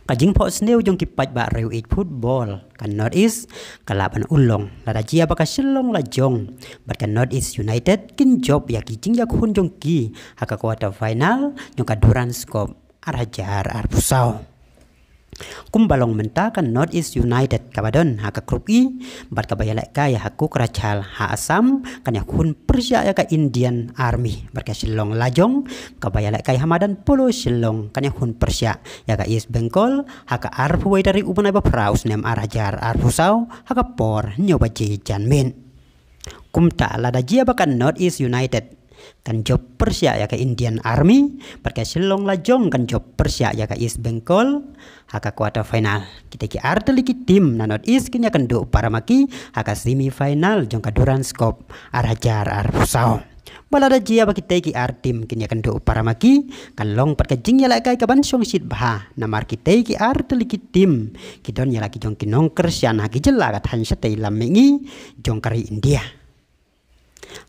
Kajing po sneu jong kipat ba reu it football kan North East kalaban ulong lada jia baka silong la jong barkan North East United kin job ya kijing ya kun jong ki haka quarter final jong kaduran skop arajar pusau kumbalong menta kan North East United kabadon haka grup I bat kabayalak kaya haku kerachal ha Asam kan ya kun Persia ya ka Indian Army barka silong lajong kabayalak kaya Hamadan Polo silong kan ya kun Persia ya ka East Bengal haka arpu dari uban ba praus nem arajar pusau haka por nyoba ji janmin kumta lada jia bakan North East United kan job Persia ya ke Indian Army pakai silong lajong kan job Persia ya ke East Bengal haka quarter final kita ki arteli ki tim na North East kini akan do para maki haka semi final jong kaduran skop arajar pusau balada jia baki ki tim kini akan do para maki kan long pakai jing ya kai kaban song sit bah namar kita ki arteli ki tim kidon ya laki jong kinong kersian haki jelagat han setei lamengi jong kari India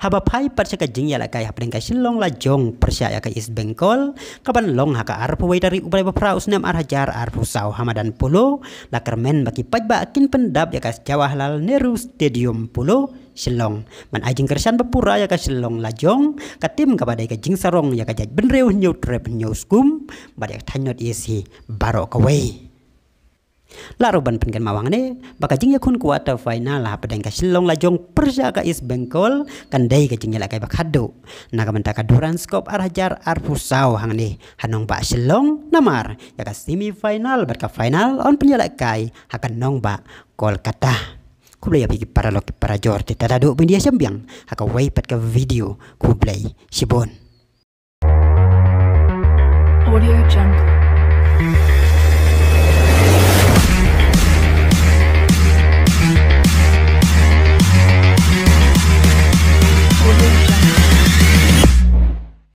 haba pai persia ka jing ya la kai hapring ka silong la jong Persia ya ka East Bengal kaban long haka arpu wai dari ubrai praus nem arajar pusau Hamadan Polo la kermen baki pajba akin pendap ya ka Jawaharlal Nehru Stadium Polo silong man ajing kersan bapura ya ka silong la jong ka tim ka badai ka jing sarong ya ka jaj benreu nyau trep nyau skum badai thanyot isi baro ka wei laruban pengen mawang ne baka jing ya kun quarter final ha pedang ka silong lajong Persia ka East Bengal kan dai ka jing ya kai bakado naga menta ka duran skop arajar pusau hang ne hanong ba silong namar ya ka semi final barka final on penyala kai hakan nong ba Kolkata kublai ya pigi para loki para jorte tadado bindia sembiang haka wai pat ka video kublai sibon Audio Jungle.